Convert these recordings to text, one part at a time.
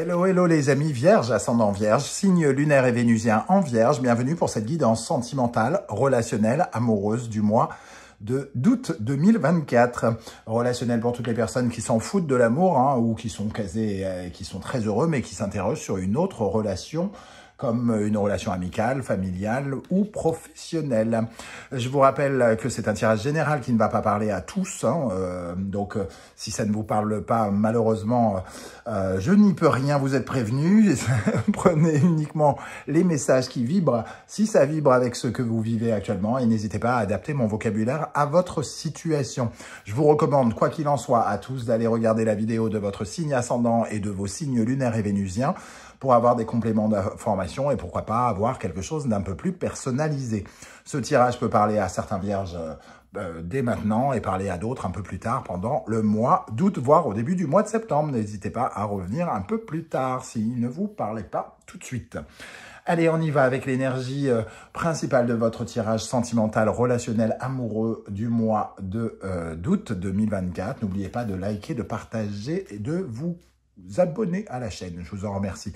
Hello, hello les amis vierges, ascendant vierge, signe lunaire et vénusien en vierge. Bienvenue pour cette guidance sentimentale, relationnelle, amoureuse du mois d'août 2024. Relationnelle pour toutes les personnes qui s'en foutent de l'amour ou qui sont casés, qui sont très heureux mais qui s'interrogent sur une autre relation comme une relation amicale, familiale ou professionnelle. Je vous rappelle que c'est un tirage général qui ne va pas parler à tous. Donc, si ça ne vous parle pas, malheureusement, je n'y peux rien, vous êtes prévenus. Prenez uniquement les messages qui vibrent, si ça vibre avec ce que vous vivez actuellement. Et n'hésitez pas à adapter mon vocabulaire à votre situation. Je vous recommande, quoi qu'il en soit, à tous d'aller regarder la vidéo de votre signe ascendant et de vos signes lunaires et vénusiens pour avoir des compléments d'information et pourquoi pas avoir quelque chose d'un peu plus personnalisé. Ce tirage peut parler à certains vierges dès maintenant et parler à d'autres un peu plus tard pendant le mois d'août, voire au début du mois de septembre. N'hésitez pas à revenir un peu plus tard s'il ne vous parlait pas tout de suite. Allez, on y va avec l'énergie principale de votre tirage sentimental, relationnel, amoureux du mois d'août 2024. N'oubliez pas de liker, de partager et de vous abonner à la chaîne. Je vous en remercie.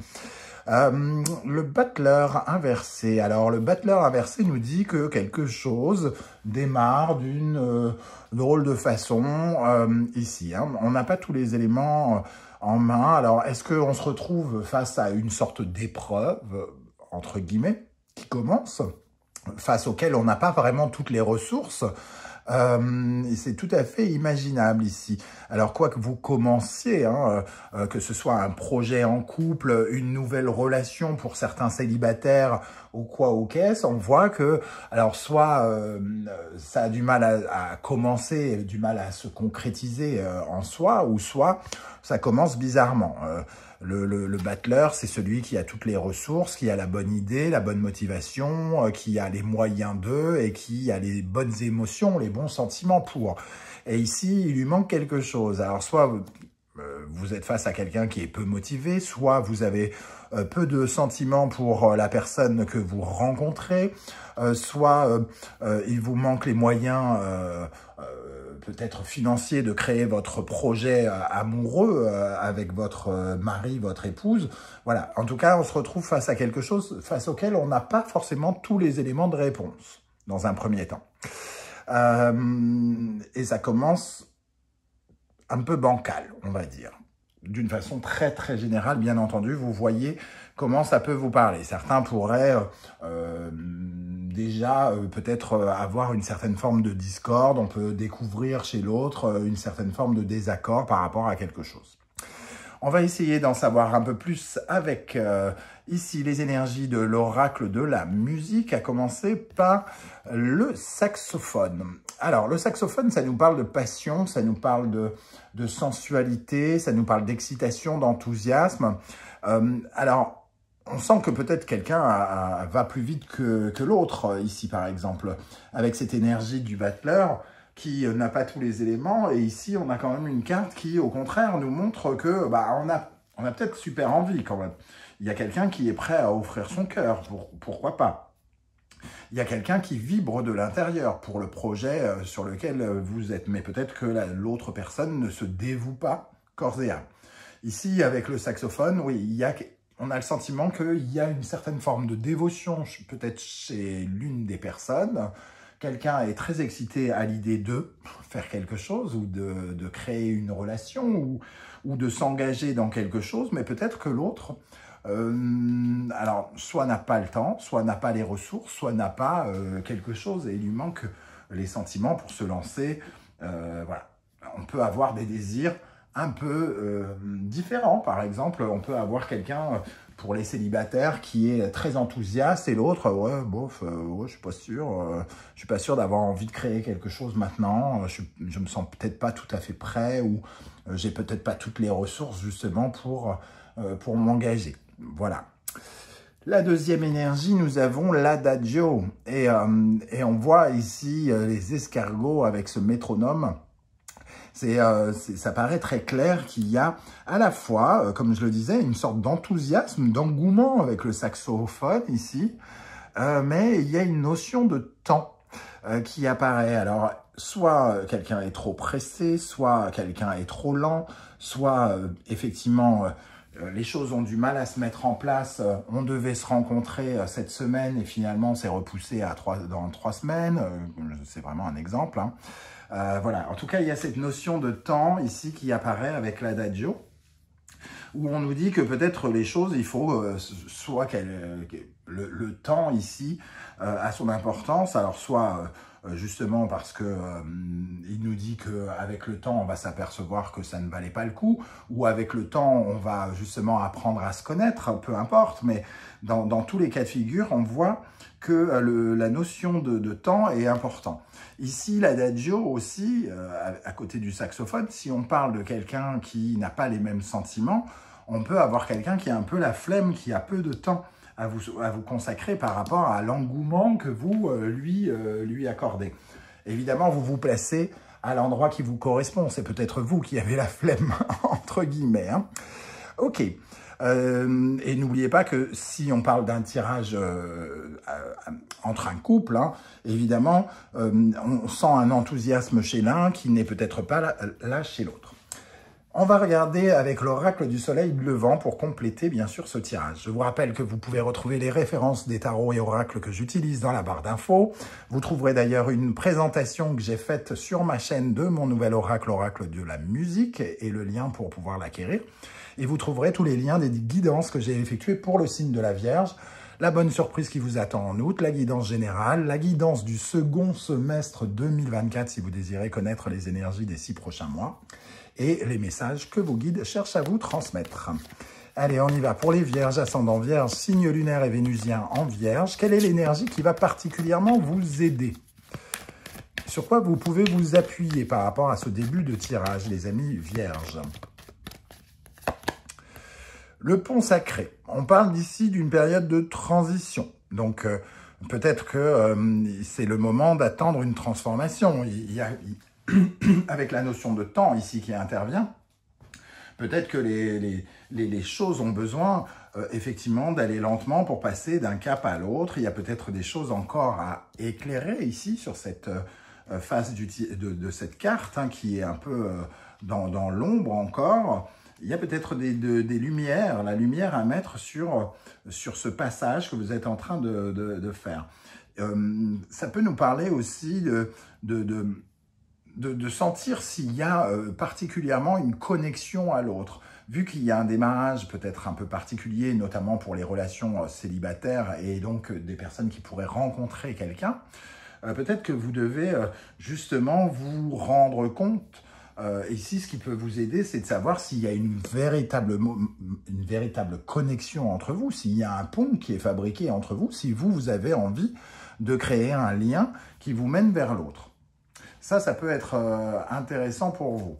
Le battleur inversé. Alors, le battleur inversé nous dit que quelque chose démarre d'une drôle de façon ici. On n'a pas tous les éléments en main. Alors, est-ce qu'on se retrouve face à une sorte d'épreuve, entre guillemets, qui commence, face auquel on n'a pas vraiment toutes les ressources? C'est tout à fait imaginable ici. Alors, quoi que vous commenciez, que ce soit un projet en couple, une nouvelle relation pour certains célibataires ou quoi ou qu'est-ce, on voit que, alors, soit ça a du mal à commencer, du mal à se concrétiser en soi, ou soit ça commence bizarrement. Le battleur, c'est celui qui a toutes les ressources, qui a la bonne idée, la bonne motivation, qui a les moyens d'eux et qui a les bonnes émotions, les bons sentiments pour. Et ici, il lui manque quelque chose. Alors, soit vous êtes face à quelqu'un qui est peu motivé, soit vous avez peu de sentiments pour la personne que vous rencontrez, soit il vous manque les moyens peut-être financiers de créer votre projet amoureux avec votre mari, votre épouse. Voilà, en tout cas, on se retrouve face à quelque chose face auquel on n'a pas forcément tous les éléments de réponse dans un premier temps. Et ça commence un peu bancal, on va dire. D'une façon très très générale, bien entendu, vous voyez comment ça peut vous parler. Certains pourraient déjà peut-être avoir une certaine forme de discorde, on peut découvrir chez l'autre une certaine forme de désaccord par rapport à quelque chose. On va essayer d'en savoir un peu plus avec ici les énergies de l'oracle de la musique, à commencer par le saxophone. Alors, le saxophone, ça nous parle de passion, ça nous parle de sensualité, ça nous parle d'excitation, d'enthousiasme. Alors, on sent que peut-être quelqu'un va plus vite que l'autre, ici par exemple, avec cette énergie du battleur qui n'a pas tous les éléments. Et ici, on a quand même une carte qui, au contraire, nous montre que on a peut-être super envie quand même. Il y a quelqu'un qui est prêt à offrir son cœur, pourquoi pas. Il y a quelqu'un qui vibre de l'intérieur pour le projet sur lequel vous êtes. Mais peut-être que l'autre personne ne se dévoue pas corps et âme. Ici, avec le saxophone, oui, on a le sentiment qu'il y a une certaine forme de dévotion, peut-être chez l'une des personnes. Quelqu'un est très excité à l'idée de faire quelque chose ou de créer une relation ou de s'engager dans quelque chose, mais peut-être que l'autre, alors, soit n'a pas le temps, soit n'a pas les ressources, soit n'a pas quelque chose et il lui manque les sentiments pour se lancer. Voilà. On peut avoir des désirs un peu différents. Par exemple, on peut avoir quelqu'un pour les célibataires qui est très enthousiaste et l'autre, ouais, bof, ouais, je suis pas sûr d'avoir envie de créer quelque chose maintenant. Je me sens peut-être pas tout à fait prêt ou j'ai peut-être pas toutes les ressources justement pour m'engager. Voilà. La deuxième énergie, nous avons l'adagio. Et on voit ici les escargots avec ce métronome. Ça paraît très clair qu'il y a à la fois, comme je le disais, une sorte d'enthousiasme, d'engouement avec le saxophone ici, mais il y a une notion de temps qui apparaît. Alors, soit quelqu'un est trop pressé, soit quelqu'un est trop lent, soit effectivement les choses ont du mal à se mettre en place. On devait se rencontrer cette semaine et finalement c'est repoussé dans 3 semaines. C'est vraiment un exemple, hein. Voilà, en tout cas, il y a cette notion de temps ici qui apparaît avec l'adagio, où on nous dit que peut-être les choses, il faut soit le temps ici a son importance, alors soit justement parce que il nous dit qu'avec le temps, on va s'apercevoir que ça ne valait pas le coup, ou avec le temps, on va justement apprendre à se connaître, peu importe, mais dans tous les cas de figure, on voit que la notion de temps est importante. Ici, l'adagio aussi, à côté du saxophone, si on parle de quelqu'un qui n'a pas les mêmes sentiments, on peut avoir quelqu'un qui a un peu la flemme, qui a peu de temps à vous consacrer par rapport à l'engouement que vous lui accordez. Évidemment, vous vous placez à l'endroit qui vous correspond. C'est peut-être vous qui avez la flemme, entre guillemets, hein. Ok. Et n'oubliez pas que si on parle d'un tirage entre un couple, hein, évidemment, on sent un enthousiasme chez l'un qui n'est peut-être pas là chez l'autre. On va regarder avec l'oracle du soleil levant pour compléter bien sûr ce tirage. Je vous rappelle que vous pouvez retrouver les références des tarots et oracles que j'utilise dans la barre d'infos. Vous trouverez d'ailleurs une présentation que j'ai faite sur ma chaîne de mon nouvel oracle, l'oracle de la musique, et le lien pour pouvoir l'acquérir. Et vous trouverez tous les liens des guidances que j'ai effectuées pour le signe de la Vierge, la bonne surprise qui vous attend en août, la guidance générale, la guidance du second semestre 2024 si vous désirez connaître les énergies des 6 prochains mois, et les messages que vos guides cherchent à vous transmettre. Allez, on y va. Pour les Vierges, ascendant Vierge, signe lunaire et vénusien en Vierge, quelle est l'énergie qui va particulièrement vous aider? Sur quoi vous pouvez vous appuyer par rapport à ce début de tirage, les amis Vierges? Le pont sacré. On parle d'ici d'une période de transition. Donc, peut-être que c'est le moment d'attendre une transformation. Il y a avec la notion de temps ici qui intervient, peut-être que les choses ont besoin effectivement d'aller lentement pour passer d'un cap à l'autre. Il y a peut-être des choses encore à éclairer ici sur cette face de cette carte, hein, qui est un peu dans l'ombre encore. Il y a peut-être des lumières, la lumière à mettre sur ce passage que vous êtes en train de faire. Ça peut nous parler aussi de sentir s'il y a particulièrement une connexion à l'autre. Vu qu'il y a un démarrage peut-être un peu particulier, notamment pour les relations célibataires et donc des personnes qui pourraient rencontrer quelqu'un, peut-être que vous devez justement vous rendre compte. Ici, ce qui peut vous aider, c'est de savoir s'il y a une véritable connexion entre vous, s'il y a un pont qui est fabriqué entre vous, si vous avez envie de créer un lien qui vous mène vers l'autre. Ça peut être intéressant pour vous.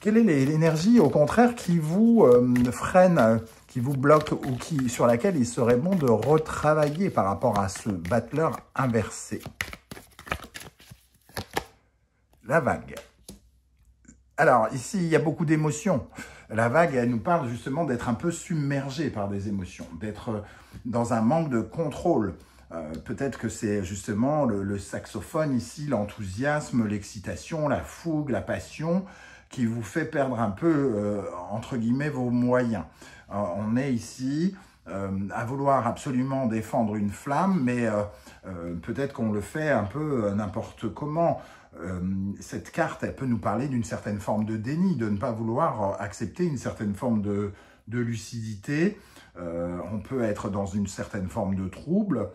Quelle est l'énergie, au contraire, qui vous freine, qui vous bloque ou sur laquelle il serait bon de retravailler par rapport à ce battleur inversé? La vague. Alors, ici, il y a beaucoup d'émotions. La vague, elle nous parle justement d'être un peu submergé par des émotions, d'être dans un manque de contrôle. Peut-être que c'est justement le saxophone ici, l'enthousiasme, l'excitation, la fougue, la passion, qui vous fait perdre un peu, entre guillemets, vos moyens. On est ici à vouloir absolument défendre une flamme, mais peut-être qu'on le fait un peu n'importe comment. Cette carte, elle peut nous parler d'une certaine forme de déni, de ne pas vouloir accepter une certaine forme de lucidité. On peut être dans une certaine forme de trouble.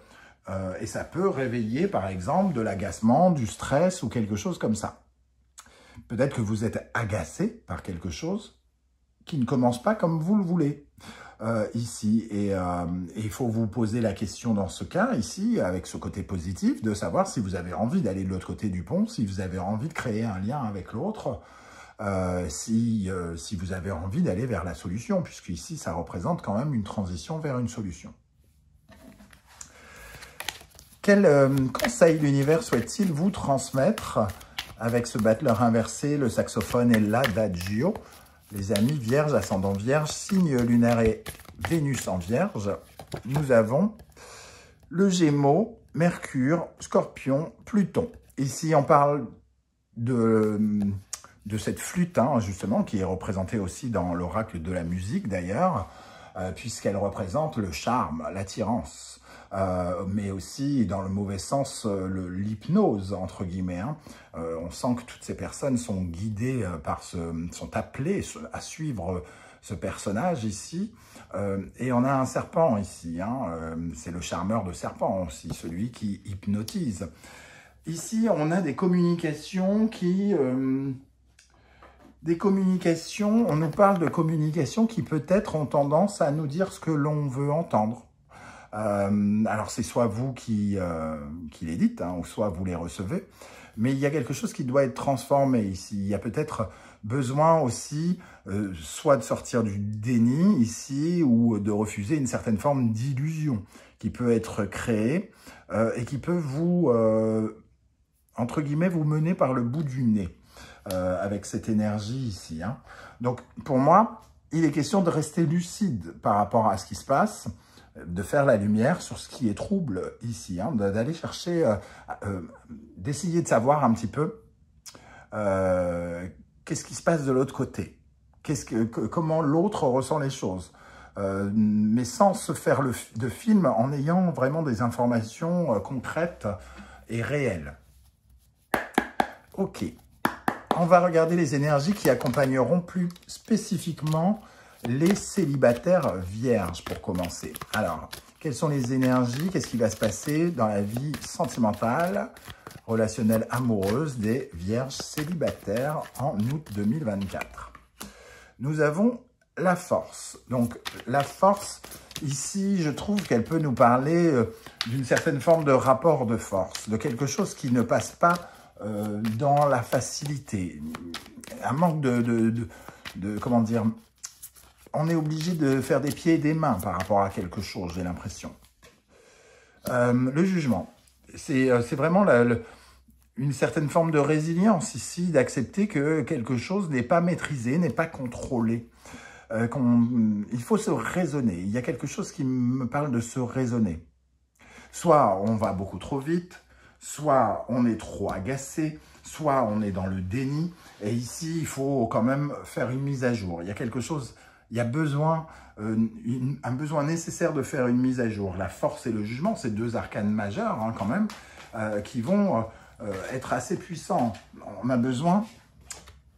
Et ça peut réveiller, par exemple, de l'agacement, du stress ou quelque chose comme ça. Peut-être que vous êtes agacé par quelque chose qui ne commence pas comme vous le voulez ici. Et il faut vous poser la question dans ce cas, ici, avec ce côté positif, de savoir si vous avez envie d'aller de l'autre côté du pont, si vous avez envie de créer un lien avec l'autre, si vous avez envie d'aller vers la solution, puisque ici, ça représente quand même une transition vers une solution. Quel conseil l'univers souhaite-t-il vous transmettre avec ce battleur inversé, le saxophone et l'adagio? Les amis Vierge, ascendant Vierge, signe lunaire et Vénus en Vierge, nous avons le Gémeaux, Mercure, Scorpion, Pluton. Ici, on parle de de cette flûte, hein, justement, qui est représentée aussi dans l'oracle de la musique, d'ailleurs, puisqu'elle représente le charme, l'attirance, mais aussi, dans le mauvais sens, l'hypnose, entre guillemets. Hein. On sent que toutes ces personnes sont guidées sont appelées à suivre ce personnage ici. Et on a un serpent ici, hein, c'est le charmeur de serpent aussi, celui qui hypnotise. Ici, on a des communications on nous parle de communications qui peut-être ont tendance à nous dire ce que l'on veut entendre. Alors c'est soit vous qui les dites, hein, ou soit vous les recevez, mais il y a quelque chose qui doit être transformé ici. Il y a peut-être besoin aussi soit de sortir du déni ici, ou de refuser une certaine forme d'illusion qui peut être créée et qui peut vous, entre guillemets, vous mener par le bout du nez. Avec cette énergie ici. Hein. Donc, pour moi, il est question de rester lucide par rapport à ce qui se passe, de faire la lumière sur ce qui est trouble ici, hein, d'aller chercher, d'essayer de savoir un petit peu qu'est-ce qui se passe de l'autre côté, comment l'autre ressent les choses, mais sans se faire de film, en ayant vraiment des informations concrètes et réelles. Ok. On va regarder les énergies qui accompagneront plus spécifiquement les célibataires vierges pour commencer. Alors, quelles sont les énergies? Qu'est-ce qui va se passer dans la vie sentimentale, relationnelle, amoureuse des vierges célibataires en août 2024? Nous avons la force. Donc, la force, ici, je trouve qu'elle peut nous parler d'une certaine forme de rapport de force, de quelque chose qui ne passe pas dans la facilité, un manque comment dire, on est obligé de faire des pieds et des mains par rapport à quelque chose, j'ai l'impression. Le jugement, c'est vraiment une certaine forme de résilience ici, d'accepter que quelque chose n'est pas maîtrisé, n'est pas contrôlé. Il faut se raisonner, il y a quelque chose qui me parle de se raisonner. Soit on va beaucoup trop vite, soit on est trop agacé, soit on est dans le déni. Et ici, il faut quand même faire une mise à jour. Il y a quelque chose, il y a besoin, un besoin nécessaire de faire une mise à jour. La force et le jugement, c'est deux arcanes majeures hein, quand même, qui vont être assez puissants. On a besoin,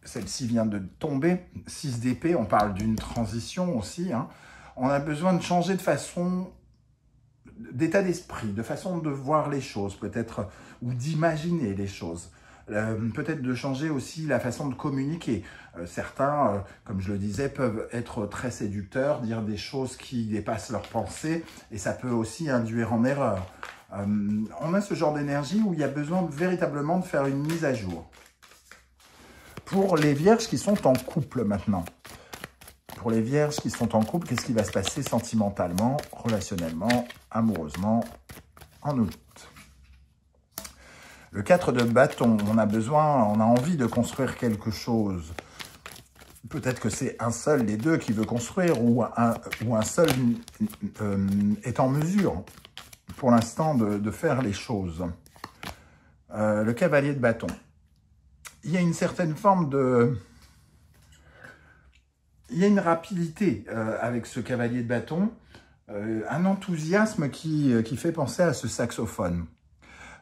celle-ci vient de tomber, 6 d'épée, on parle d'une transition aussi. Hein. On a besoin de changer de façon, d'état d'esprit, de façon de voir les choses peut-être, ou d'imaginer les choses. Peut-être de changer aussi la façon de communiquer. Certains, comme je le disais, peuvent être très séducteurs, dire des choses qui dépassent leurs pensées, et ça peut aussi induire en erreur. On a ce genre d'énergie où il y a besoin véritablement de faire une mise à jour. Pour les vierges qui sont en couple maintenant, pour les vierges qui sont en couple, qu'est-ce qui va se passer sentimentalement, relationnellement, amoureusement en août? Le 4 de bâton, on a envie de construire quelque chose. Peut-être que c'est un seul des deux qui veut construire ou un seul est en mesure pour l'instant de faire les choses. Le cavalier de bâton. Il y a une certaine forme de... Il y a une rapidité avec ce cavalier de bâton, un enthousiasme qui fait penser à ce saxophone.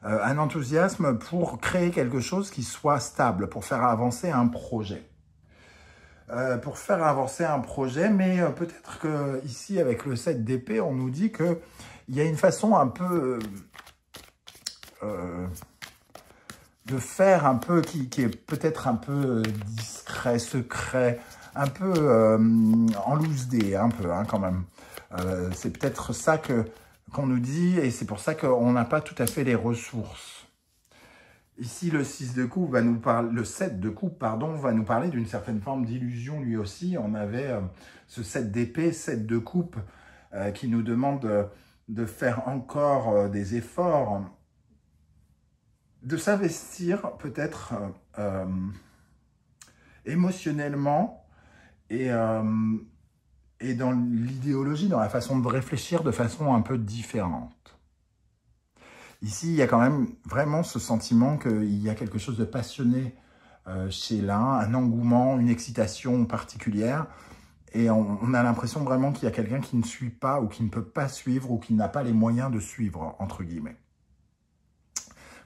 Un enthousiasme pour créer quelque chose qui soit stable, pour faire avancer un projet. Mais peut-être que ici, avec le 7 d'épée, on nous dit qu'il y a une façon un peu de faire un peu, qui est peut-être un peu discret, secret, un peu en loose day, un peu hein, quand même. C'est peut-être ça qu'on nous dit, et c'est pour ça qu'on n'a pas tout à fait les ressources. Ici, le 6 de coupe va nous parler, le 7 de coupe, pardon, va nous parler d'une certaine forme d'illusion lui aussi. On avait ce 7 d'épée, 7 de coupe, qui nous demande de faire encore des efforts, de s'investir peut-être émotionnellement et dans l'idéologie, dans la façon de réfléchir de façon un peu différente. Ici, il y a quand même vraiment ce sentiment qu'il y a quelque chose de passionné chez l'un, un engouement, une excitation particulière. Et on a l'impression vraiment qu'il y a quelqu'un qui ne suit pas ou qui ne peut pas suivre ou qui n'a pas les moyens de suivre, entre guillemets.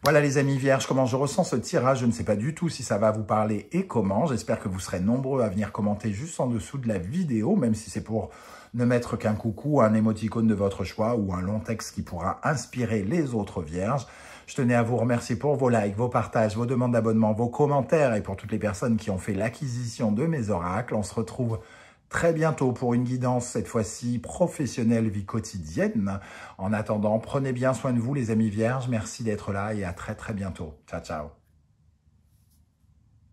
Voilà les amis vierges, comment je ressens ce tirage. Je ne sais pas du tout si ça va vous parler et comment. J'espère que vous serez nombreux à venir commenter juste en dessous de la vidéo, même si c'est pour ne mettre qu'un coucou, un émoticône de votre choix ou un long texte qui pourra inspirer les autres vierges. Je tenais à vous remercier pour vos likes, vos partages, vos demandes d'abonnement, vos commentaires et pour toutes les personnes qui ont fait l'acquisition de mes oracles. On se retrouve très bientôt pour une guidance, cette fois-ci professionnelle, vie quotidienne. En attendant, prenez bien soin de vous les amis vierges. Merci d'être là et à très bientôt. Ciao, ciao.